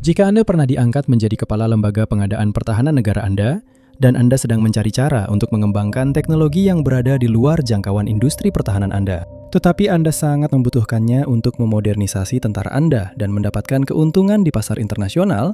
Jika Anda pernah diangkat menjadi kepala lembaga pengadaan pertahanan negara Anda, dan Anda sedang mencari cara untuk mengembangkan teknologi yang berada di luar jangkauan industri pertahanan Anda, tetapi Anda sangat membutuhkannya untuk memodernisasi tentara Anda dan mendapatkan keuntungan di pasar internasional,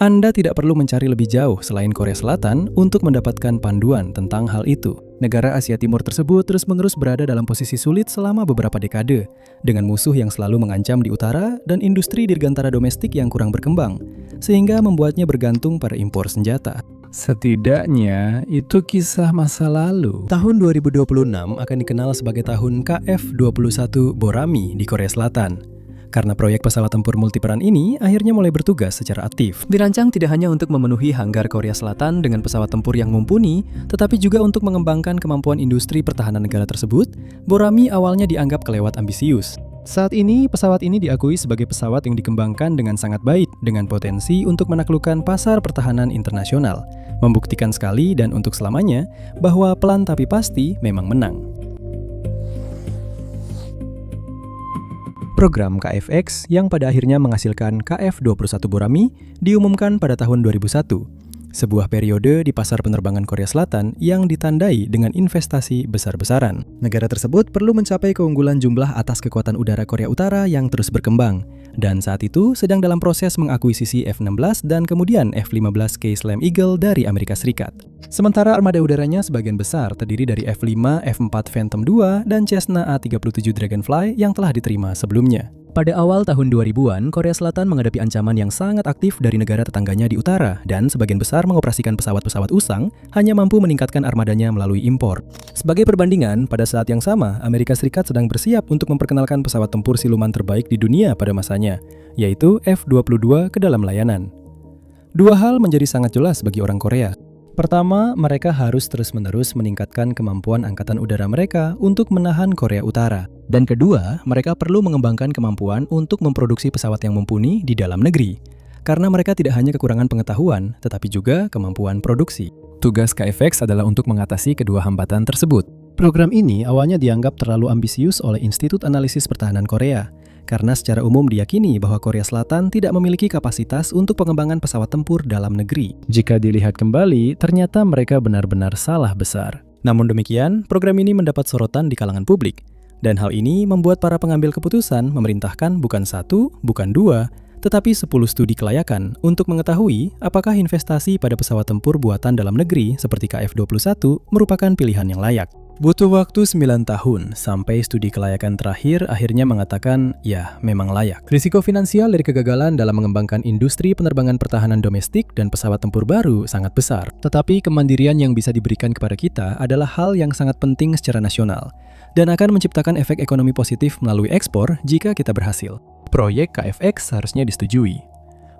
Anda tidak perlu mencari lebih jauh selain Korea Selatan untuk mendapatkan panduan tentang hal itu. Negara Asia Timur tersebut terus-menerus berada dalam posisi sulit selama beberapa dekade, dengan musuh yang selalu mengancam di utara dan industri dirgantara domestik yang kurang berkembang, sehingga membuatnya bergantung pada impor senjata. Setidaknya, itu kisah masa lalu. Tahun 2026 akan dikenal sebagai tahun KF-21 Borami di Korea Selatan. Karena proyek pesawat tempur multiperan ini akhirnya mulai bertugas secara aktif. Dirancang tidak hanya untuk memenuhi hanggar Korea Selatan dengan pesawat tempur yang mumpuni, tetapi juga untuk mengembangkan kemampuan industri pertahanan negara tersebut, Borami awalnya dianggap kelewat ambisius. Saat ini, pesawat ini diakui sebagai pesawat yang dikembangkan dengan sangat baik, dengan potensi untuk menaklukkan pasar pertahanan internasional, membuktikan sekali dan untuk selamanya bahwa pelan tapi pasti memang menang. Program KFX yang pada akhirnya menghasilkan KF-21 Borami diumumkan pada tahun 2001, sebuah periode di pasar penerbangan Korea Selatan yang ditandai dengan investasi besar-besaran. Negara tersebut perlu mencapai keunggulan jumlah atas kekuatan udara Korea Utara yang terus berkembang, dan saat itu sedang dalam proses mengakuisisi F-16 dan kemudian F-15K Slam Eagle dari Amerika Serikat. Sementara armada udaranya sebagian besar terdiri dari F-5, F-4 Phantom II, dan Cessna A-37 Dragonfly yang telah diterima sebelumnya. Pada awal tahun 2000-an, Korea Selatan menghadapi ancaman yang sangat aktif dari negara tetangganya di utara, dan sebagian besar mengoperasikan pesawat-pesawat usang hanya mampu meningkatkan armadanya melalui impor. Sebagai perbandingan, pada saat yang sama, Amerika Serikat sedang bersiap untuk memperkenalkan pesawat tempur siluman terbaik di dunia pada masanya, yaitu F-22 ke dalam layanan. Dua hal menjadi sangat jelas bagi orang Korea. Pertama, mereka harus terus-menerus meningkatkan kemampuan angkatan udara mereka untuk menahan Korea Utara. Dan kedua, mereka perlu mengembangkan kemampuan untuk memproduksi pesawat yang mumpuni di dalam negeri. Karena mereka tidak hanya kekurangan pengetahuan, tetapi juga kemampuan produksi. Tugas KFX adalah untuk mengatasi kedua hambatan tersebut. Program ini awalnya dianggap terlalu ambisius oleh Institut Analisis Pertahanan Korea, karena secara umum diyakini bahwa Korea Selatan tidak memiliki kapasitas untuk pengembangan pesawat tempur dalam negeri. Jika dilihat kembali, ternyata mereka benar-benar salah besar. Namun demikian, program ini mendapat sorotan di kalangan publik, dan hal ini membuat para pengambil keputusan memerintahkan bukan 1, bukan 2, tetapi 10 studi kelayakan untuk mengetahui apakah investasi pada pesawat tempur buatan dalam negeri seperti KF-21 merupakan pilihan yang layak. Butuh waktu 9 tahun sampai studi kelayakan terakhir akhirnya mengatakan, ya, memang layak. Risiko finansial dari kegagalan dalam mengembangkan industri penerbangan pertahanan domestik dan pesawat tempur baru sangat besar. Tetapi kemandirian yang bisa diberikan kepada kita adalah hal yang sangat penting secara nasional, dan akan menciptakan efek ekonomi positif melalui ekspor jika kita berhasil. Proyek KFX harusnya disetujui.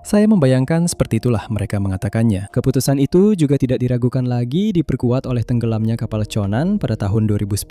Saya membayangkan seperti itulah mereka mengatakannya. Keputusan itu juga tidak diragukan lagi diperkuat oleh tenggelamnya kapal Chonan pada tahun 2010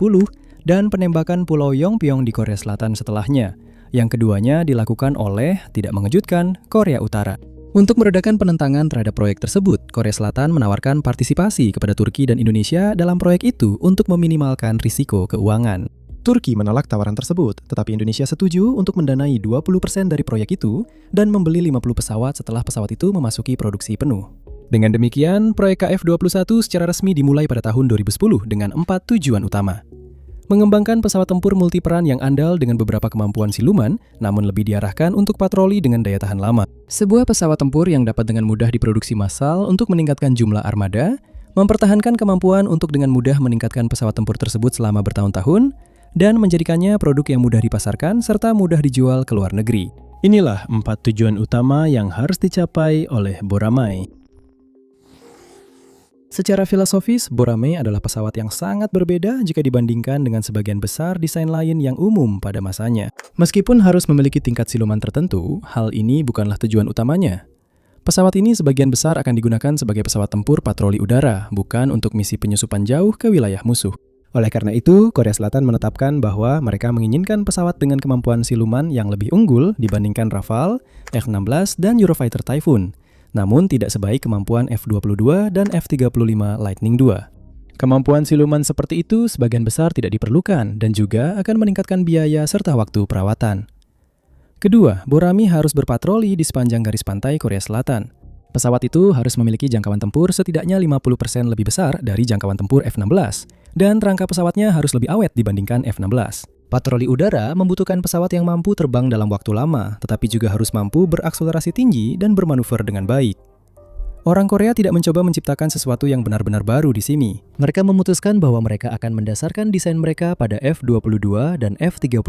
dan penembakan Pulau Yongpyong di Korea Selatan setelahnya. Yang keduanya dilakukan oleh, tidak mengejutkan, Korea Utara. Untuk meredakan penentangan terhadap proyek tersebut, Korea Selatan menawarkan partisipasi kepada Turki dan Indonesia dalam proyek itu untuk meminimalkan risiko keuangan. Turki menolak tawaran tersebut, tetapi Indonesia setuju untuk mendanai 20% dari proyek itu dan membeli 50 pesawat setelah pesawat itu memasuki produksi penuh. Dengan demikian, proyek KF-21 secara resmi dimulai pada tahun 2010 dengan 4 tujuan utama. Mengembangkan pesawat tempur multiperan yang andal dengan beberapa kemampuan siluman, namun lebih diarahkan untuk patroli dengan daya tahan lama. Sebuah pesawat tempur yang dapat dengan mudah diproduksi massal untuk meningkatkan jumlah armada, mempertahankan kemampuan untuk dengan mudah meningkatkan pesawat tempur tersebut selama bertahun-tahun, dan menjadikannya produk yang mudah dipasarkan serta mudah dijual ke luar negeri. Inilah 4 tujuan utama yang harus dicapai oleh Boramae. Secara filosofis, Boramae adalah pesawat yang sangat berbeda jika dibandingkan dengan sebagian besar desain lain yang umum pada masanya. Meskipun harus memiliki tingkat siluman tertentu, hal ini bukanlah tujuan utamanya. Pesawat ini sebagian besar akan digunakan sebagai pesawat tempur patroli udara, bukan untuk misi penyusupan jauh ke wilayah musuh. Oleh karena itu, Korea Selatan menetapkan bahwa mereka menginginkan pesawat dengan kemampuan siluman yang lebih unggul dibandingkan Rafale, F-16, dan Eurofighter Typhoon, namun tidak sebaik kemampuan F-22 dan F-35 Lightning II. Kemampuan siluman seperti itu sebagian besar tidak diperlukan dan juga akan meningkatkan biaya serta waktu perawatan. Kedua, Borami harus berpatroli di sepanjang garis pantai Korea Selatan. Pesawat itu harus memiliki jangkauan tempur setidaknya 50% lebih besar dari jangkauan tempur F-16, dan rangka pesawatnya harus lebih awet dibandingkan F-16. Patroli udara membutuhkan pesawat yang mampu terbang dalam waktu lama, tetapi juga harus mampu berakselerasi tinggi dan bermanuver dengan baik. Orang Korea tidak mencoba menciptakan sesuatu yang benar-benar baru di sini. Mereka memutuskan bahwa mereka akan mendasarkan desain mereka pada F-22 dan F-35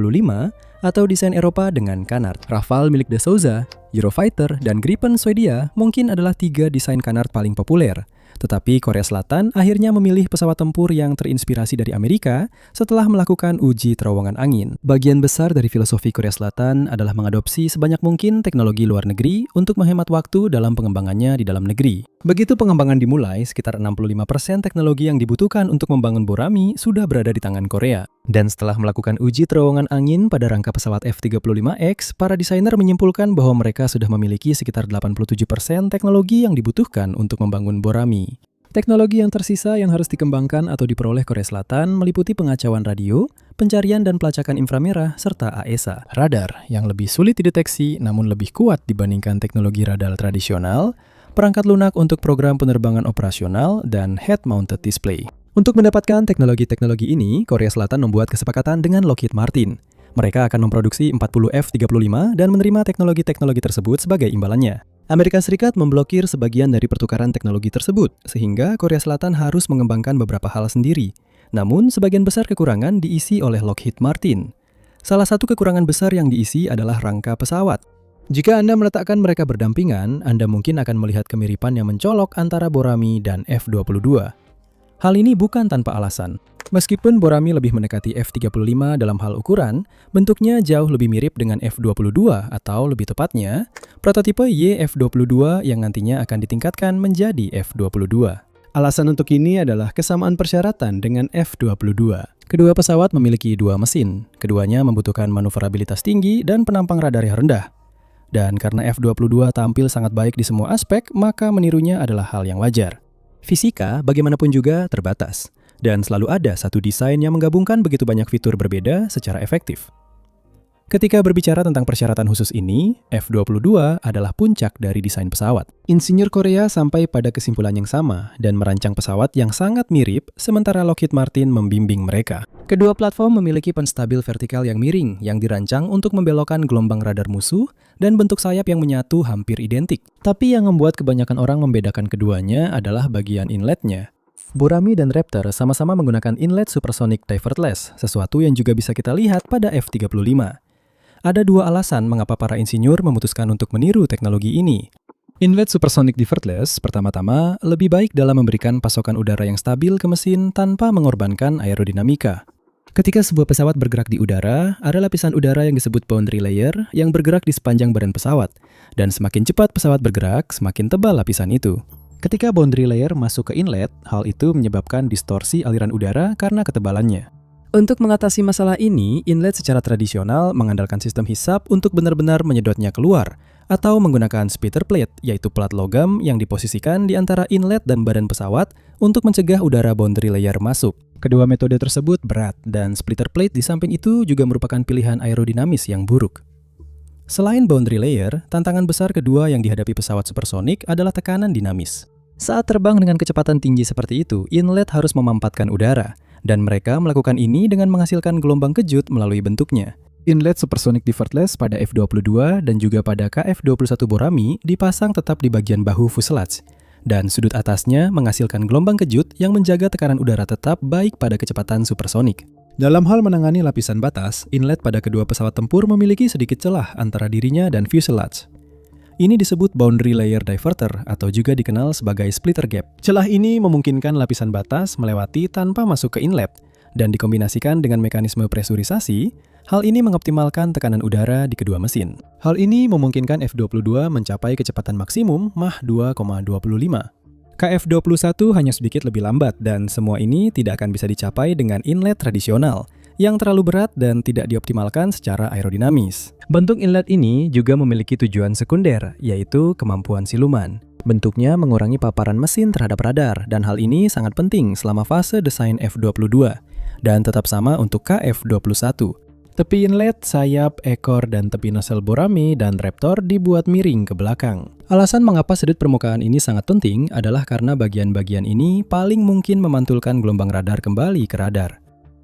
atau desain Eropa dengan Canard. Rafale milik Dassault, Eurofighter, dan Gripen Swedia mungkin adalah 3 desain Canard paling populer. Tetapi Korea Selatan akhirnya memilih pesawat tempur yang terinspirasi dari Amerika setelah melakukan uji terowongan angin. Bagian besar dari filosofi Korea Selatan adalah mengadopsi sebanyak mungkin teknologi luar negeri untuk menghemat waktu dalam pengembangannya di dalam negeri. Begitu pengembangan dimulai, sekitar 65% teknologi yang dibutuhkan untuk membangun Borami sudah berada di tangan Korea. Dan setelah melakukan uji terowongan angin pada rangka pesawat F-35X, para desainer menyimpulkan bahwa mereka sudah memiliki sekitar 87% teknologi yang dibutuhkan untuk membangun Borami. Teknologi yang tersisa yang harus dikembangkan atau diperoleh Korea Selatan meliputi pengacauan radio, pencarian dan pelacakan inframerah, serta AESA. Radar yang lebih sulit dideteksi namun lebih kuat dibandingkan teknologi radar tradisional, perangkat lunak untuk program penerbangan operasional, dan head-mounted display. Untuk mendapatkan teknologi-teknologi ini, Korea Selatan membuat kesepakatan dengan Lockheed Martin. Mereka akan memproduksi 40 F-35 dan menerima teknologi-teknologi tersebut sebagai imbalannya. Amerika Serikat memblokir sebagian dari pertukaran teknologi tersebut, sehingga Korea Selatan harus mengembangkan beberapa hal sendiri. Namun, sebagian besar kekurangan diisi oleh Lockheed Martin. Salah satu kekurangan besar yang diisi adalah rangka pesawat. Jika Anda meletakkan mereka berdampingan, Anda mungkin akan melihat kemiripan yang mencolok antara Borami dan F-22. Hal ini bukan tanpa alasan. Meskipun Borami lebih mendekati F-35 dalam hal ukuran, bentuknya jauh lebih mirip dengan F-22 atau lebih tepatnya, prototipe YF-22 yang nantinya akan ditingkatkan menjadi F-22. Alasan untuk ini adalah kesamaan persyaratan dengan F-22. Kedua pesawat memiliki 2 mesin. Keduanya membutuhkan manuverabilitas tinggi dan penampang radar yang rendah. Dan karena F-22 tampil sangat baik di semua aspek, maka menirunya adalah hal yang wajar. Fisika, bagaimanapun juga, terbatas. Dan selalu ada satu desain yang menggabungkan begitu banyak fitur berbeda secara efektif. Ketika berbicara tentang persyaratan khusus ini, F-22 adalah puncak dari desain pesawat. Insinyur Korea sampai pada kesimpulan yang sama dan merancang pesawat yang sangat mirip, sementara Lockheed Martin membimbing mereka. Kedua platform memiliki penstabil vertikal yang miring yang dirancang untuk membelokkan gelombang radar musuh dan bentuk sayap yang menyatu hampir identik. Tapi yang membuat kebanyakan orang membedakan keduanya adalah bagian inletnya. Borami dan Raptor sama-sama menggunakan inlet supersonic divertless, sesuatu yang juga bisa kita lihat pada F-35. Ada 2 alasan mengapa para insinyur memutuskan untuk meniru teknologi ini. Inlet supersonic divertless, pertama-tama, lebih baik dalam memberikan pasokan udara yang stabil ke mesin tanpa mengorbankan aerodinamika. Ketika sebuah pesawat bergerak di udara, ada lapisan udara yang disebut boundary layer yang bergerak di sepanjang badan pesawat. Dan semakin cepat pesawat bergerak, semakin tebal lapisan itu. Ketika boundary layer masuk ke inlet, hal itu menyebabkan distorsi aliran udara karena ketebalannya. Untuk mengatasi masalah ini, inlet secara tradisional mengandalkan sistem hisap untuk benar-benar menyedotnya keluar, atau menggunakan splitter plate, yaitu plat logam yang diposisikan di antara inlet dan badan pesawat untuk mencegah udara boundary layer masuk. Kedua metode tersebut berat, dan splitter plate di samping itu juga merupakan pilihan aerodinamis yang buruk. Selain boundary layer, tantangan besar kedua yang dihadapi pesawat supersonik adalah tekanan dinamis. Saat terbang dengan kecepatan tinggi seperti itu, inlet harus memampatkan udara, dan mereka melakukan ini dengan menghasilkan gelombang kejut melalui bentuknya. Inlet supersonic divertless pada F-22 dan juga pada KF-21 Borami dipasang tetap di bagian bahu fuselage, dan sudut atasnya menghasilkan gelombang kejut yang menjaga tekanan udara tetap baik pada kecepatan supersonik. Dalam hal menangani lapisan batas, inlet pada kedua pesawat tempur memiliki sedikit celah antara dirinya dan fuselage. Ini disebut boundary layer diverter atau juga dikenal sebagai splitter gap. Celah ini memungkinkan lapisan batas melewati tanpa masuk ke inlet, dan dikombinasikan dengan mekanisme presurisasi, hal ini mengoptimalkan tekanan udara di kedua mesin. Hal ini memungkinkan F-22 mencapai kecepatan maksimum Mach 2,25. KF-21 hanya sedikit lebih lambat, dan semua ini tidak akan bisa dicapai dengan inlet tradisional yang terlalu berat dan tidak dioptimalkan secara aerodinamis. Bentuk inlet ini juga memiliki tujuan sekunder, yaitu kemampuan siluman. Bentuknya mengurangi paparan mesin terhadap radar, dan hal ini sangat penting selama fase desain F-22, dan tetap sama untuk KF-21. Tepi inlet, sayap, ekor, dan tepi nosel Borame dan Raptor dibuat miring ke belakang. Alasan mengapa sudut permukaan ini sangat penting adalah karena bagian-bagian ini paling mungkin memantulkan gelombang radar kembali ke radar.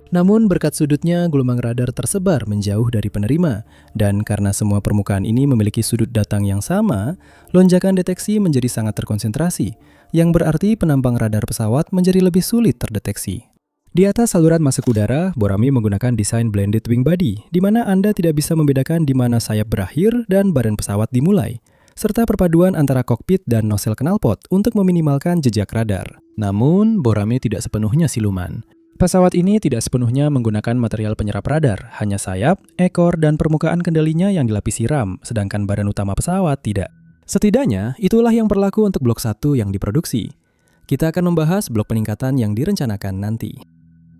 Namun berkat sudutnya, gelombang radar tersebar menjauh dari penerima, dan karena semua permukaan ini memiliki sudut datang yang sama, lonjakan deteksi menjadi sangat terkonsentrasi, yang berarti penampang radar pesawat menjadi lebih sulit terdeteksi. Di atas saluran masuk udara, Borame menggunakan desain blended wing body, di mana Anda tidak bisa membedakan di mana sayap berakhir dan badan pesawat dimulai, serta perpaduan antara kokpit dan nosel knalpot untuk meminimalkan jejak radar. Namun, Borame tidak sepenuhnya siluman. Pesawat ini tidak sepenuhnya menggunakan material penyerap radar, hanya sayap, ekor, dan permukaan kendalinya yang dilapisi RAM, sedangkan badan utama pesawat tidak. Setidaknya, itulah yang berlaku untuk Blok 1 yang diproduksi. Kita akan membahas blok peningkatan yang direncanakan nanti.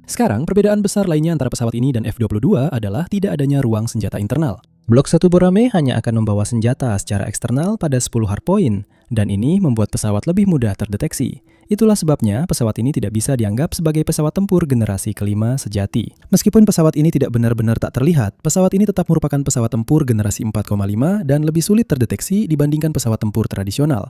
Sekarang, perbedaan besar lainnya antara pesawat ini dan F-22 adalah tidak adanya ruang senjata internal. Blok 1 Borame hanya akan membawa senjata secara eksternal pada 10 hardpoint, dan ini membuat pesawat lebih mudah terdeteksi. Itulah sebabnya pesawat ini tidak bisa dianggap sebagai pesawat tempur generasi kelima sejati. Meskipun pesawat ini tidak benar-benar tak terlihat, pesawat ini tetap merupakan pesawat tempur generasi 4,5 dan lebih sulit terdeteksi dibandingkan pesawat tempur tradisional.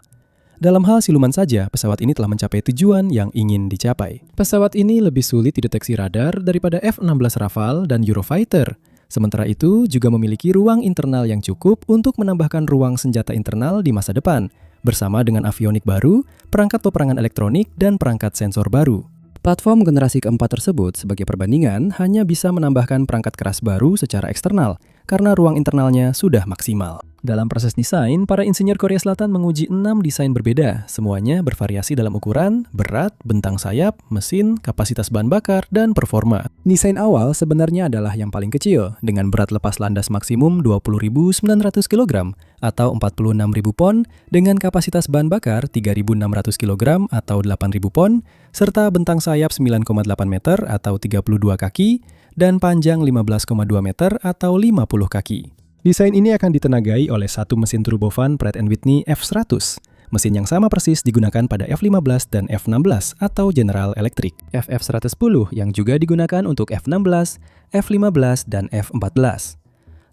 Dalam hal siluman saja, pesawat ini telah mencapai tujuan yang ingin dicapai. Pesawat ini lebih sulit dideteksi radar daripada F-16 Rafale dan Eurofighter. Sementara itu, juga memiliki ruang internal yang cukup untuk menambahkan ruang senjata internal di masa depan, bersama dengan avionik baru, perangkat peperangan elektronik, dan perangkat sensor baru. Platform generasi keempat tersebut sebagai perbandingan hanya bisa menambahkan perangkat keras baru secara eksternal, karena ruang internalnya sudah maksimal. Dalam proses desain, para insinyur Korea Selatan menguji 6 desain berbeda, semuanya bervariasi dalam ukuran, berat, bentang sayap, mesin, kapasitas bahan bakar, dan performa. Desain awal sebenarnya adalah yang paling kecil, dengan berat lepas landas maksimum 20.900 kg atau 46.000 pon, dengan kapasitas bahan bakar 3.600 kg atau 8.000 pon, serta bentang sayap 9,8 meter atau 32 kaki, dan panjang 15,2 meter atau 50 kaki. Desain ini akan ditenagai oleh satu mesin turbofan Pratt & Whitney F100. Mesin yang sama persis digunakan pada F-15 dan F-16 atau General Electric. FF110 yang juga digunakan untuk F-16, F-15, dan F-14.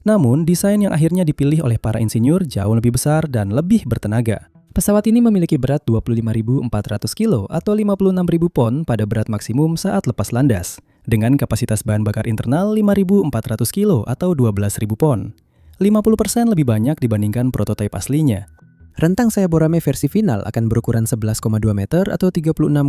Namun, desain yang akhirnya dipilih oleh para insinyur jauh lebih besar dan lebih bertenaga. Pesawat ini memiliki berat 25.400 kilo atau 56.000 pon pada berat maksimum saat lepas landas, dengan kapasitas bahan bakar internal 5.400 kilo atau 12.000 pon. 50% lebih banyak dibandingkan prototipe aslinya. Rentang sayap Borame versi final akan berukuran 11,2 meter atau 36,75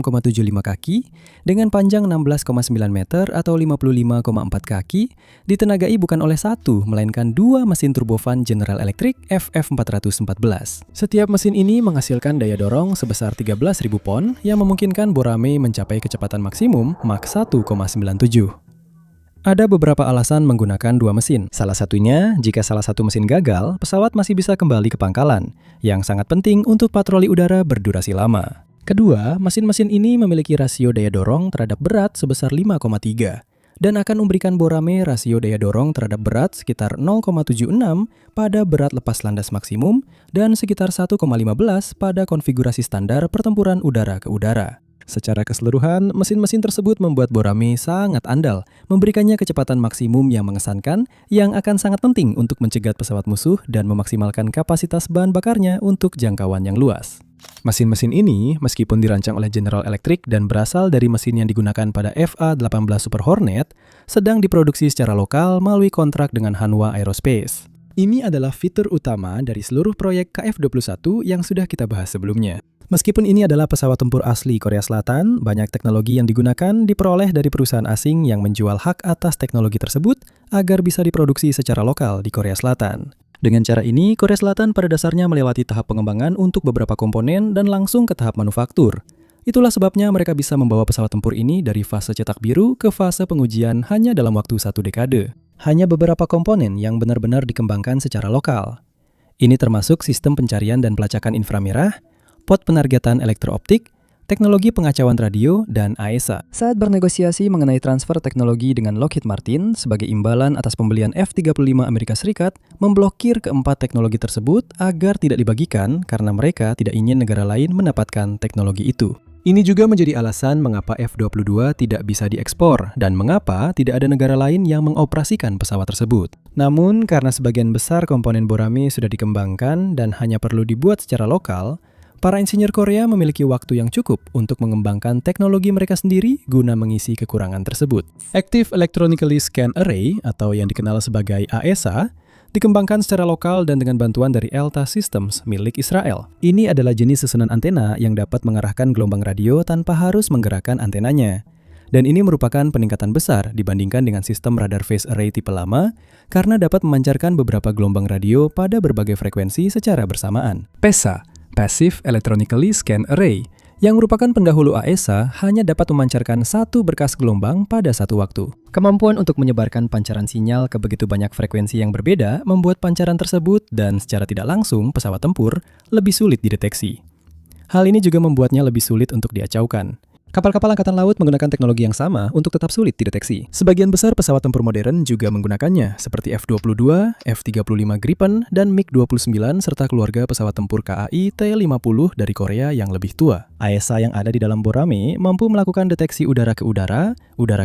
kaki, dengan panjang 16,9 meter atau 55,4 kaki, ditenagai bukan oleh satu, melainkan dua mesin turbofan General Electric FF414. Setiap mesin ini menghasilkan daya dorong sebesar 13.000 pon, yang memungkinkan Borame mencapai kecepatan maksimum Mach 1,97. Ada beberapa alasan menggunakan dua mesin. Salah satunya, jika salah satu mesin gagal, pesawat masih bisa kembali ke pangkalan, yang sangat penting untuk patroli udara berdurasi lama. Kedua, mesin-mesin ini memiliki rasio daya dorong terhadap berat sebesar 5,3, dan akan memberikan Borame rasio daya dorong terhadap berat sekitar 0,76 pada berat lepas landas maksimum, dan sekitar 1,15 pada konfigurasi standar pertempuran udara ke udara. Secara keseluruhan, mesin-mesin tersebut membuat Borame sangat andal, memberikannya kecepatan maksimum yang mengesankan, yang akan sangat penting untuk mencegat pesawat musuh dan memaksimalkan kapasitas bahan bakarnya untuk jangkauan yang luas. Mesin-mesin ini, meskipun dirancang oleh General Electric dan berasal dari mesin yang digunakan pada FA-18 Super Hornet, sedang diproduksi secara lokal melalui kontrak dengan Hanwha Aerospace. Ini adalah fitur utama dari seluruh proyek KF-21 yang sudah kita bahas sebelumnya. Meskipun ini adalah pesawat tempur asli Korea Selatan, banyak teknologi yang digunakan diperoleh dari perusahaan asing yang menjual hak atas teknologi tersebut agar bisa diproduksi secara lokal di Korea Selatan. Dengan cara ini, Korea Selatan pada dasarnya melewati tahap pengembangan untuk beberapa komponen dan langsung ke tahap manufaktur. Itulah sebabnya mereka bisa membawa pesawat tempur ini dari fase cetak biru ke fase pengujian hanya dalam waktu 1 dekade. Hanya beberapa komponen yang benar-benar dikembangkan secara lokal. Ini termasuk sistem pencarian dan pelacakan inframerah, pot penargetan elektrooptik, teknologi pengacauan radio, dan AESA. Saat bernegosiasi mengenai transfer teknologi dengan Lockheed Martin sebagai imbalan atas pembelian F-35 Amerika Serikat, memblokir keempat teknologi tersebut agar tidak dibagikan karena mereka tidak ingin negara lain mendapatkan teknologi itu. Ini juga menjadi alasan mengapa F-22 tidak bisa diekspor dan mengapa tidak ada negara lain yang mengoperasikan pesawat tersebut. Namun, karena sebagian besar komponen Borame sudah dikembangkan dan hanya perlu dibuat secara lokal, para insinyur Korea memiliki waktu yang cukup untuk mengembangkan teknologi mereka sendiri guna mengisi kekurangan tersebut. Active Electronically Scanned Array atau yang dikenal sebagai AESA dikembangkan secara lokal dan dengan bantuan dari Elta Systems milik Israel. Ini adalah jenis susunan antena yang dapat mengarahkan gelombang radio tanpa harus menggerakkan antenanya. Dan ini merupakan peningkatan besar dibandingkan dengan sistem radar phase array tipe lama karena dapat memancarkan beberapa gelombang radio pada berbagai frekuensi secara bersamaan. PESA, Passive Electronically Scanned Array, yang merupakan pendahulu AESA hanya dapat memancarkan satu berkas gelombang pada satu waktu. Kemampuan untuk menyebarkan pancaran sinyal ke begitu banyak frekuensi yang berbeda membuat pancaran tersebut dan secara tidak langsung pesawat tempur lebih sulit dideteksi. Hal ini juga membuatnya lebih sulit untuk diacaukan. Kapal-kapal angkatan laut menggunakan teknologi yang sama untuk tetap sulit dideteksi. Sebagian besar pesawat tempur modern juga menggunakannya, seperti F-22, F-35 Gripen, dan MiG-29 serta keluarga pesawat tempur KAI T-50 dari Korea yang lebih tua. AESA yang ada di dalam Borame mampu melakukan deteksi udara ke udara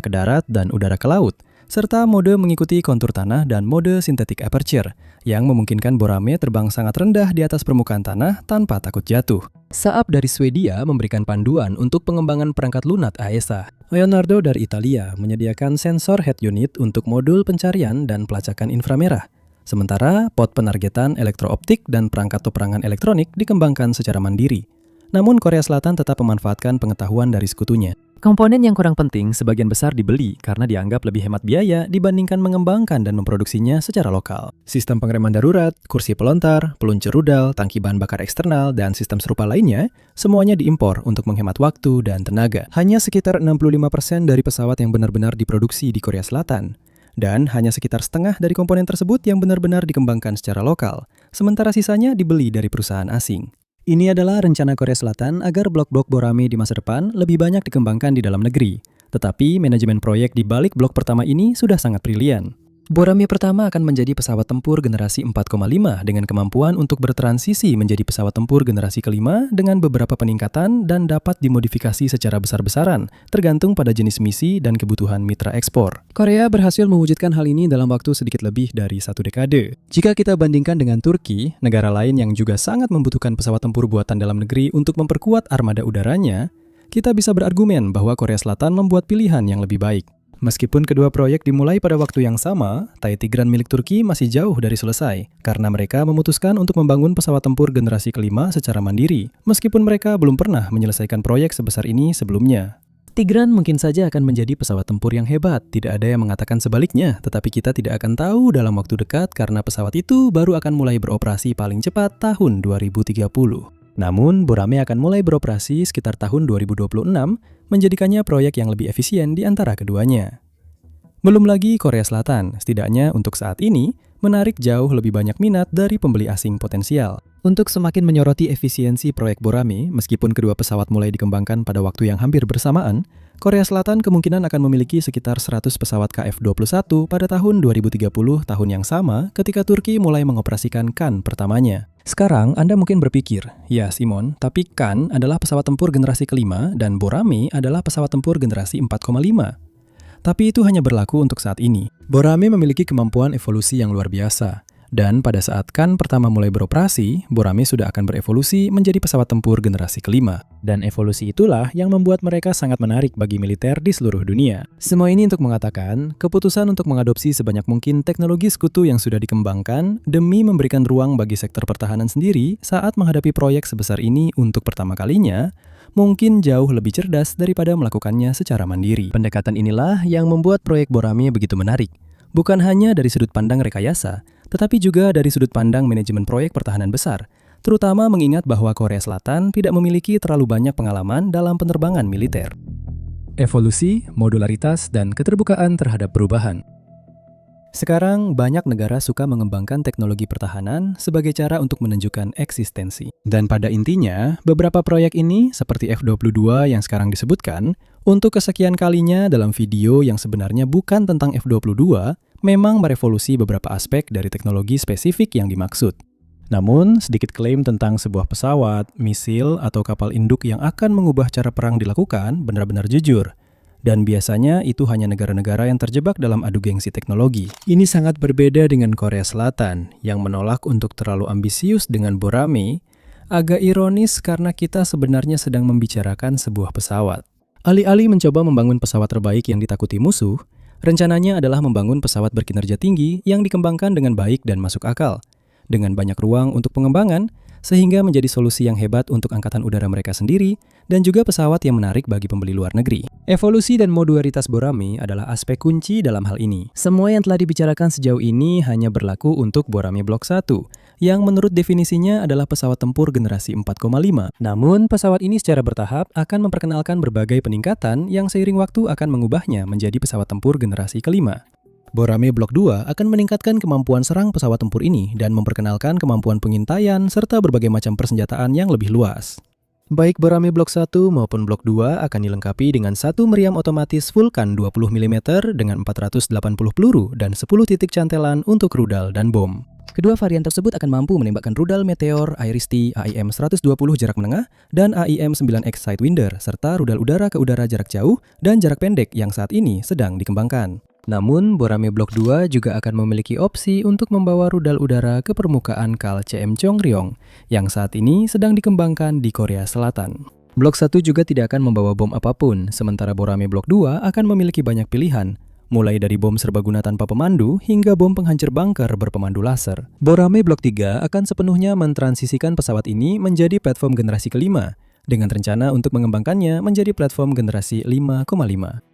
darat, dan udara ke laut, serta mode mengikuti kontur tanah dan mode synthetic aperture, yang memungkinkan Borame terbang sangat rendah di atas permukaan tanah tanpa takut jatuh. Saab dari Swedia memberikan panduan untuk pengembangan perangkat lunak AESA. Leonardo dari Italia menyediakan sensor head unit untuk modul pencarian dan pelacakan inframerah. Sementara pot penargetan elektrooptik dan perangkat peperangan elektronik dikembangkan secara mandiri. Namun Korea Selatan tetap memanfaatkan pengetahuan dari sekutunya. Komponen yang kurang penting sebagian besar dibeli karena dianggap lebih hemat biaya dibandingkan mengembangkan dan memproduksinya secara lokal. Sistem pengereman darurat, kursi pelontar, peluncur rudal, tangki bahan bakar eksternal, dan sistem serupa lainnya, semuanya diimpor untuk menghemat waktu dan tenaga. Hanya sekitar 65% dari pesawat yang benar-benar diproduksi di Korea Selatan. Dan hanya sekitar setengah dari komponen tersebut yang benar-benar dikembangkan secara lokal, sementara sisanya dibeli dari perusahaan asing. Ini adalah rencana Korea Selatan agar blok-blok Borame di masa depan lebih banyak dikembangkan di dalam negeri. Tetapi manajemen proyek di balik blok pertama ini sudah sangat brilian. Borame pertama akan menjadi pesawat tempur generasi 4,5 dengan kemampuan untuk bertransisi menjadi pesawat tempur generasi kelima dengan beberapa peningkatan dan dapat dimodifikasi secara besar-besaran, tergantung pada jenis misi dan kebutuhan mitra ekspor. Korea berhasil mewujudkan hal ini dalam waktu sedikit lebih dari 1 dekade. Jika kita bandingkan dengan Turki, negara lain yang juga sangat membutuhkan pesawat tempur buatan dalam negeri untuk memperkuat armada udaranya, kita bisa berargumen bahwa Korea Selatan membuat pilihan yang lebih baik. Meskipun kedua proyek dimulai pada waktu yang sama, TAI Tigran milik Turki masih jauh dari selesai, karena mereka memutuskan untuk membangun pesawat tempur generasi kelima secara mandiri, meskipun mereka belum pernah menyelesaikan proyek sebesar ini sebelumnya. Tigran mungkin saja akan menjadi pesawat tempur yang hebat, tidak ada yang mengatakan sebaliknya, tetapi kita tidak akan tahu dalam waktu dekat karena pesawat itu baru akan mulai beroperasi paling cepat tahun 2030. Namun, Borame akan mulai beroperasi sekitar tahun 2026, menjadikannya proyek yang lebih efisien di antara keduanya. Belum lagi Korea Selatan, setidaknya untuk saat ini, menarik jauh lebih banyak minat dari pembeli asing potensial. Untuk semakin menyoroti efisiensi proyek Borame, meskipun kedua pesawat mulai dikembangkan pada waktu yang hampir bersamaan, Korea Selatan kemungkinan akan memiliki sekitar 100 pesawat KF-21 pada tahun 2030, tahun yang sama ketika Turki mulai mengoperasikan Kan pertamanya. Sekarang Anda mungkin berpikir, ya Simon, tapi Kan adalah pesawat tempur generasi kelima dan Borame adalah pesawat tempur generasi 4,5. Tapi itu hanya berlaku untuk saat ini. Borame memiliki kemampuan evolusi yang luar biasa. Dan pada saat Kan pertama mulai beroperasi, Borame sudah akan berevolusi menjadi pesawat tempur generasi kelima. Dan evolusi itulah yang membuat mereka sangat menarik bagi militer di seluruh dunia. Semua ini untuk mengatakan, keputusan untuk mengadopsi sebanyak mungkin teknologi sekutu yang sudah dikembangkan demi memberikan ruang bagi sektor pertahanan sendiri saat menghadapi proyek sebesar ini untuk pertama kalinya, mungkin jauh lebih cerdas daripada melakukannya secara mandiri. Pendekatan inilah yang membuat proyek Borame begitu menarik. Bukan hanya dari sudut pandang rekayasa, tetapi juga dari sudut pandang manajemen proyek pertahanan besar, terutama mengingat bahwa Korea Selatan tidak memiliki terlalu banyak pengalaman dalam penerbangan militer. Evolusi, modularitas, dan keterbukaan terhadap perubahan. Sekarang, banyak negara suka mengembangkan teknologi pertahanan sebagai cara untuk menunjukkan eksistensi. Dan pada intinya, beberapa proyek ini, seperti F-22 yang sekarang disebutkan, untuk kesekian kalinya dalam video yang sebenarnya bukan tentang F-22, memang merevolusi beberapa aspek dari teknologi spesifik yang dimaksud. Namun, sedikit klaim tentang sebuah pesawat, misil, atau kapal induk yang akan mengubah cara perang dilakukan benar-benar jujur. Dan biasanya itu hanya negara-negara yang terjebak dalam adu gengsi teknologi. Ini sangat berbeda dengan Korea Selatan, yang menolak untuk terlalu ambisius dengan Borame. Agak ironis karena kita sebenarnya sedang membicarakan sebuah pesawat. Alih-alih mencoba membangun pesawat terbaik yang ditakuti musuh, rencananya adalah membangun pesawat berkinerja tinggi yang dikembangkan dengan baik dan masuk akal, dengan banyak ruang untuk pengembangan, sehingga menjadi solusi yang hebat untuk angkatan udara mereka sendiri dan juga pesawat yang menarik bagi pembeli luar negeri. Evolusi dan modularitas Borame adalah aspek kunci dalam hal ini. Semua yang telah dibicarakan sejauh ini hanya berlaku untuk Borame Block 1, yang menurut definisinya adalah pesawat tempur generasi 4,5. Namun, pesawat ini secara bertahap akan memperkenalkan berbagai peningkatan yang seiring waktu akan mengubahnya menjadi pesawat tempur generasi kelima. Borame Block 2 akan meningkatkan kemampuan serang pesawat tempur ini dan memperkenalkan kemampuan pengintaian serta berbagai macam persenjataan yang lebih luas. Baik Borame Block 1 maupun Block 2 akan dilengkapi dengan satu meriam otomatis Vulcan 20 mm dengan 480 peluru dan 10 titik cantelan untuk rudal dan bom. Kedua varian tersebut akan mampu menembakkan rudal Meteor, Iris-T, AIM-120 jarak menengah, dan AIM-9X Sidewinder, serta rudal udara ke udara jarak jauh dan jarak pendek yang saat ini sedang dikembangkan. Namun, Borame Block 2 juga akan memiliki opsi untuk membawa rudal udara ke permukaan KAL CM Chongryong yang saat ini sedang dikembangkan di Korea Selatan. Blok 1 juga tidak akan membawa bom apapun, sementara Borame Block 2 akan memiliki banyak pilihan, mulai dari bom serbaguna tanpa pemandu hingga bom penghancur bunker berpemandu laser. Borame Block 3 akan sepenuhnya mentransisikan pesawat ini menjadi platform generasi kelima, dengan rencana untuk mengembangkannya menjadi platform generasi 5,5.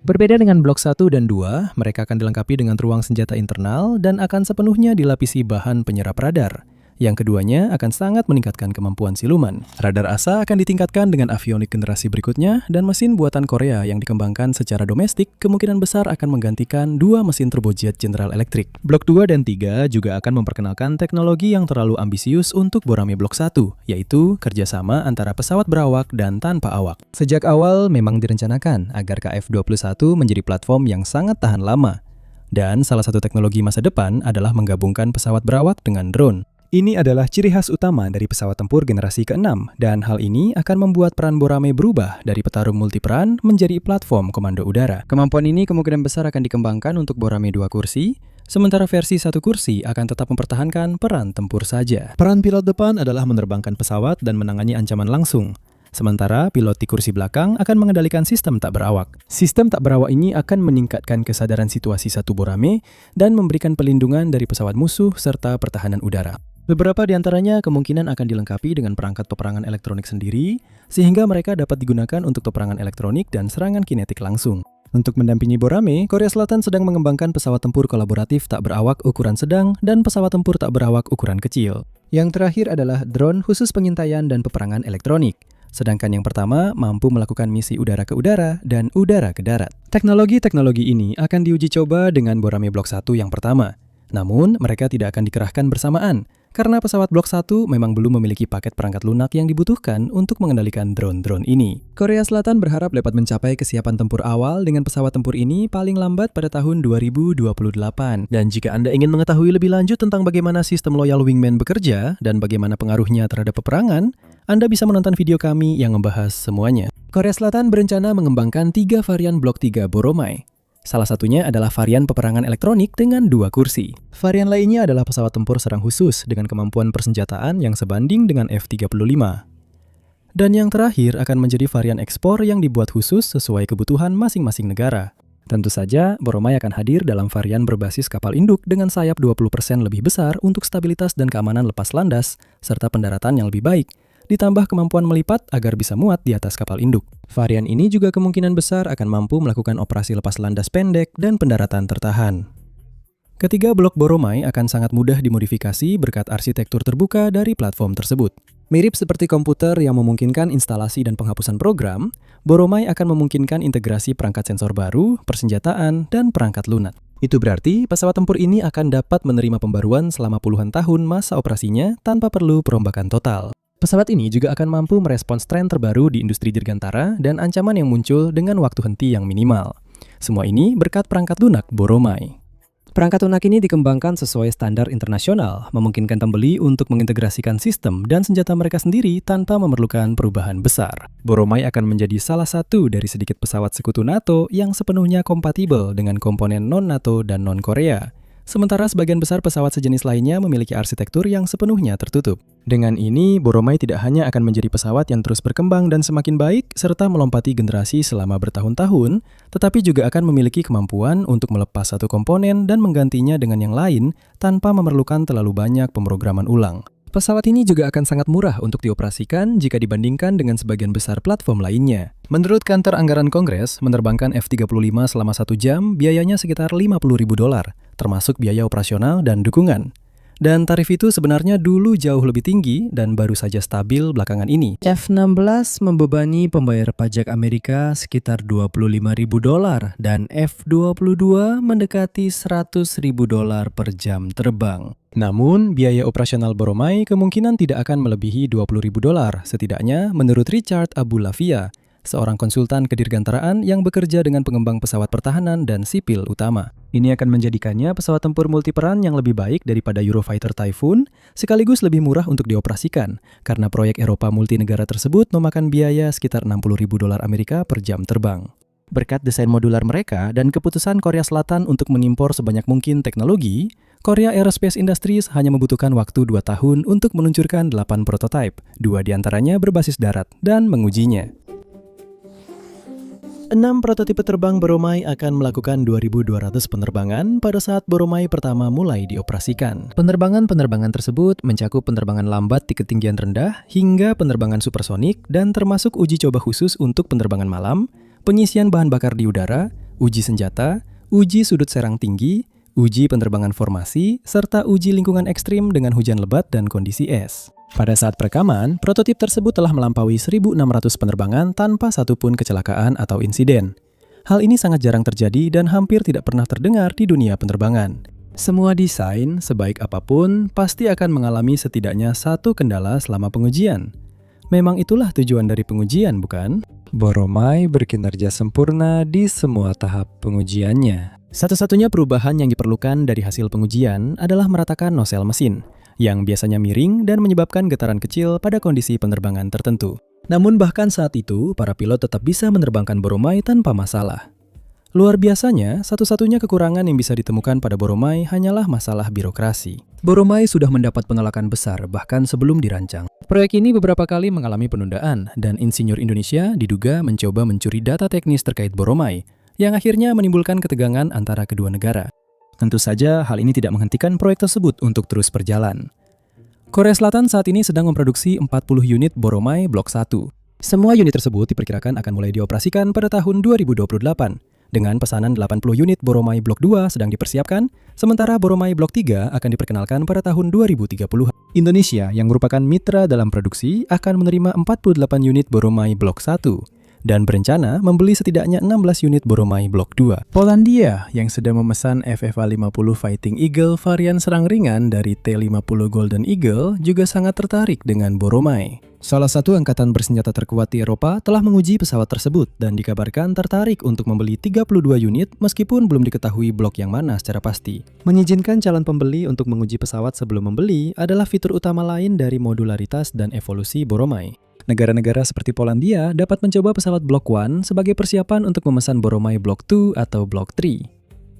Berbeda dengan Blok 1 dan 2, mereka akan dilengkapi dengan ruang senjata internal dan akan sepenuhnya dilapisi bahan penyerap radar. Yang keduanya akan sangat meningkatkan kemampuan siluman. Radar ASA akan ditingkatkan dengan avionik generasi berikutnya dan mesin buatan Korea yang dikembangkan secara domestik kemungkinan besar akan menggantikan dua mesin turbojet General Electric. Blok 2 dan 3 juga akan memperkenalkan teknologi yang terlalu ambisius untuk Borame Blok 1, yaitu kerjasama antara pesawat berawak dan tanpa awak. Sejak awal memang direncanakan agar KF-21 menjadi platform yang sangat tahan lama. Dan salah satu teknologi masa depan adalah menggabungkan pesawat berawak dengan drone. Ini adalah ciri khas utama dari pesawat tempur generasi ke-6, dan hal ini akan membuat peran Borame berubah dari petarung multiperan menjadi platform komando udara. Kemampuan ini kemungkinan besar akan dikembangkan untuk Borame 2 kursi, sementara versi 1 kursi akan tetap mempertahankan peran tempur saja. Peran pilot depan adalah menerbangkan pesawat dan menangani ancaman langsung. Sementara pilot di kursi belakang akan mengendalikan sistem tak berawak. Sistem tak berawak ini akan meningkatkan kesadaran situasi satu Borame dan memberikan pelindungan dari pesawat musuh serta pertahanan udara. Beberapa di antaranya kemungkinan akan dilengkapi dengan perangkat peperangan elektronik sendiri, sehingga mereka dapat digunakan untuk peperangan elektronik dan serangan kinetik langsung. Untuk mendampingi Borame, Korea Selatan sedang mengembangkan pesawat tempur kolaboratif tak berawak ukuran sedang dan pesawat tempur tak berawak ukuran kecil. Yang terakhir adalah drone khusus pengintaian dan peperangan elektronik. Sedangkan yang pertama mampu melakukan misi udara ke udara dan udara ke darat. Teknologi-teknologi ini akan diuji coba dengan Borame Block 1 yang pertama. Namun, mereka tidak akan dikerahkan bersamaan, karena pesawat Blok 1 memang belum memiliki paket perangkat lunak yang dibutuhkan untuk mengendalikan drone-drone ini. Korea Selatan berharap dapat mencapai kesiapan tempur awal dengan pesawat tempur ini paling lambat pada tahun 2028. Dan jika Anda ingin mengetahui lebih lanjut tentang bagaimana sistem Loyal Wingman bekerja dan bagaimana pengaruhnya terhadap peperangan, Anda bisa menonton video kami yang membahas semuanya. Korea Selatan berencana mengembangkan 3 varian Blok 3 Boromai. Salah satunya adalah varian peperangan elektronik dengan 2 kursi. Varian lainnya adalah pesawat tempur serang khusus dengan kemampuan persenjataan yang sebanding dengan F-35. Dan yang terakhir akan menjadi varian ekspor yang dibuat khusus sesuai kebutuhan masing-masing negara. Tentu saja, Boromai akan hadir dalam varian berbasis kapal induk dengan sayap 20% lebih besar untuk stabilitas dan keamanan lepas landas, serta pendaratan yang lebih baik, ditambah kemampuan melipat agar bisa muat di atas kapal induk. Varian ini juga kemungkinan besar akan mampu melakukan operasi lepas landas pendek dan pendaratan tertahan. Ketiga blok Boromai akan sangat mudah dimodifikasi berkat arsitektur terbuka dari platform tersebut. Mirip seperti komputer yang memungkinkan instalasi dan penghapusan program, Boromai akan memungkinkan integrasi perangkat sensor baru, persenjataan, dan perangkat lunak. Itu berarti pesawat tempur ini akan dapat menerima pembaruan selama puluhan tahun masa operasinya tanpa perlu perombakan total. Pesawat ini juga akan mampu merespons tren terbaru di industri dirgantara dan ancaman yang muncul dengan waktu henti yang minimal. Semua ini berkat perangkat lunak Boromai. Perangkat lunak ini dikembangkan sesuai standar internasional, memungkinkan pembeli untuk mengintegrasikan sistem dan senjata mereka sendiri tanpa memerlukan perubahan besar. Boromai akan menjadi salah satu dari sedikit pesawat sekutu NATO yang sepenuhnya kompatibel dengan komponen non-NATO dan non-Korea. Sementara sebagian besar pesawat sejenis lainnya memiliki arsitektur yang sepenuhnya tertutup. Dengan ini, Boromai tidak hanya akan menjadi pesawat yang terus berkembang dan semakin baik serta melompati generasi selama bertahun-tahun, tetapi juga akan memiliki kemampuan untuk melepas satu komponen dan menggantinya dengan yang lain tanpa memerlukan terlalu banyak pemrograman ulang. Pesawat ini juga akan sangat murah untuk dioperasikan jika dibandingkan dengan sebagian besar platform lainnya. Menurut Kantor Anggaran Kongres, menerbangkan F-35 selama 1 jam biayanya sekitar $50.000, termasuk biaya operasional dan dukungan. Dan tarif itu sebenarnya dulu jauh lebih tinggi dan baru saja stabil belakangan ini. F-16 membebani pembayar pajak Amerika sekitar $25.000 dan F-22 mendekati $100.000 per jam terbang. Namun, biaya operasional Boromai kemungkinan tidak akan melebihi $20.000, setidaknya menurut Richard Aboulafia, seorang konsultan kedirgantaraan yang bekerja dengan pengembang pesawat pertahanan dan sipil utama. Ini akan menjadikannya pesawat tempur multiperan yang lebih baik daripada Eurofighter Typhoon, sekaligus lebih murah untuk dioperasikan, karena proyek Eropa multinegara tersebut memakan biaya sekitar $60.000 Amerika per jam terbang. Berkat desain modular mereka dan keputusan Korea Selatan untuk mengimpor sebanyak mungkin teknologi, Korea Aerospace Industries hanya membutuhkan waktu 2 tahun untuk meluncurkan 8 prototipe, 2 diantaranya berbasis darat, dan mengujinya. 6 prototipe terbang Boromai akan melakukan 2.200 penerbangan pada saat Boromai pertama mulai dioperasikan. Penerbangan-penerbangan tersebut mencakup penerbangan lambat di ketinggian rendah hingga penerbangan supersonik dan termasuk uji coba khusus untuk penerbangan malam, pengisian bahan bakar di udara, uji senjata, uji sudut serang tinggi, uji penerbangan formasi, serta uji lingkungan ekstrim dengan hujan lebat dan kondisi es. Pada saat perekaman, prototip tersebut telah melampaui 1.600 penerbangan tanpa satupun kecelakaan atau insiden. Hal ini sangat jarang terjadi dan hampir tidak pernah terdengar di dunia penerbangan. Semua desain, sebaik apapun, pasti akan mengalami setidaknya satu kendala selama pengujian. Memang itulah tujuan dari pengujian, bukan? Boromai berkinerja sempurna di semua tahap pengujiannya. Satu-satunya perubahan yang diperlukan dari hasil pengujian adalah meratakan nosel mesin, yang biasanya miring dan menyebabkan getaran kecil pada kondisi penerbangan tertentu. Namun bahkan saat itu, para pilot tetap bisa menerbangkan Boromai tanpa masalah. Luar biasanya, satu-satunya kekurangan yang bisa ditemukan pada Boromai hanyalah masalah birokrasi. Boromai sudah mendapat penolakan besar bahkan sebelum dirancang. Proyek ini beberapa kali mengalami penundaan, dan insinyur Indonesia diduga mencoba mencuri data teknis terkait Boromai, yang akhirnya menimbulkan ketegangan antara kedua negara. Tentu saja hal ini tidak menghentikan proyek tersebut untuk terus berjalan. Korea Selatan saat ini sedang memproduksi 40 unit Boromai Blok 1. Semua unit tersebut diperkirakan akan mulai dioperasikan pada tahun 2028, dengan pesanan 80 unit Boromai Blok 2 sedang dipersiapkan, sementara Boromai Blok 3 akan diperkenalkan pada tahun 2030. Indonesia, yang merupakan mitra dalam produksi, akan menerima 48 unit Boromai Blok 1, dan berencana membeli setidaknya 16 unit Boromai Blok 2. Polandia yang sedang memesan FFA-50 Fighting Eagle varian serang ringan dari T-50 Golden Eagle juga sangat tertarik dengan Boromai. Salah satu angkatan bersenjata terkuat di Eropa telah menguji pesawat tersebut dan dikabarkan tertarik untuk membeli 32 unit meskipun belum diketahui blok yang mana secara pasti. Mengizinkan calon pembeli untuk menguji pesawat sebelum membeli adalah fitur utama lain dari modularitas dan evolusi Boromai. Negara-negara seperti Polandia dapat mencoba pesawat Blok 1 sebagai persiapan untuk memesan Boromai Blok 2 atau Blok 3.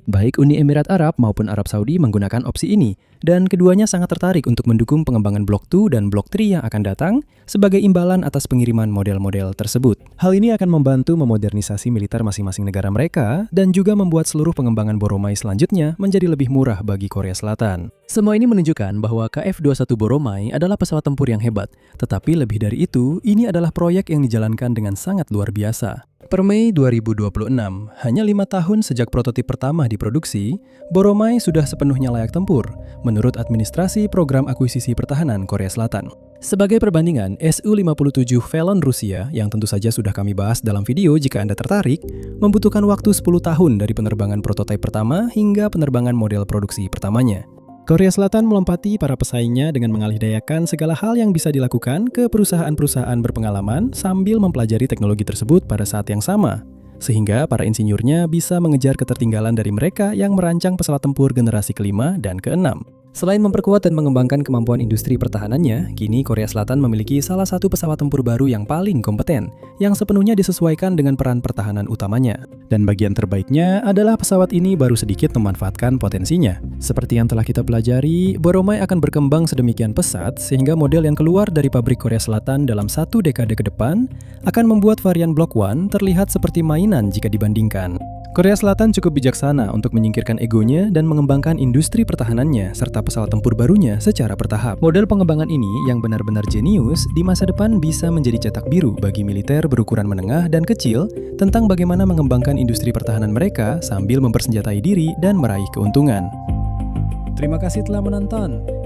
Baik Uni Emirat Arab maupun Arab Saudi menggunakan opsi ini, dan keduanya sangat tertarik untuk mendukung pengembangan Blok 2 dan Blok 3 yang akan datang sebagai imbalan atas pengiriman model-model tersebut. Hal ini akan membantu memodernisasi militer masing-masing negara mereka dan juga membuat seluruh pengembangan Boromai selanjutnya menjadi lebih murah bagi Korea Selatan. Semua ini menunjukkan bahwa KF-21 Boromai adalah pesawat tempur yang hebat, tetapi lebih dari itu, ini adalah proyek yang dijalankan dengan sangat luar biasa. Per Mei 2026, hanya 5 tahun sejak prototip pertama diproduksi, Boromai sudah sepenuhnya layak tempur, menurut Administrasi Program Akuisisi Pertahanan Korea Selatan. Sebagai perbandingan, Su-57 Valon Rusia, yang tentu saja sudah kami bahas dalam video jika Anda tertarik, membutuhkan waktu 10 tahun dari penerbangan prototipe pertama hingga penerbangan model produksi pertamanya. Korea Selatan melompati para pesaingnya dengan mengalihdayakan segala hal yang bisa dilakukan ke perusahaan-perusahaan berpengalaman sambil mempelajari teknologi tersebut pada saat yang sama. sehingga para insinyurnya bisa mengejar ketertinggalan dari mereka yang merancang pesawat tempur generasi kelima dan keenam. Selain memperkuat dan mengembangkan kemampuan industri pertahanannya, kini Korea Selatan memiliki salah satu pesawat tempur baru yang paling kompeten, yang sepenuhnya disesuaikan dengan peran pertahanan utamanya. Dan bagian terbaiknya adalah pesawat ini baru sedikit memanfaatkan potensinya. Seperti yang telah kita pelajari, Boromai akan berkembang sedemikian pesat sehingga model yang keluar dari pabrik Korea Selatan dalam 1 dekade ke depan akan membuat varian Block 1 terlihat seperti mainan jika dibandingkan. Korea Selatan cukup bijaksana untuk menyingkirkan egonya dan mengembangkan industri pertahanannya serta pesawat tempur barunya secara bertahap. Model pengembangan ini yang benar-benar jenius di masa depan bisa menjadi cetak biru bagi militer berukuran menengah dan kecil tentang bagaimana mengembangkan industri pertahanan mereka sambil mempersenjatai diri dan meraih keuntungan. Terima kasih telah menonton.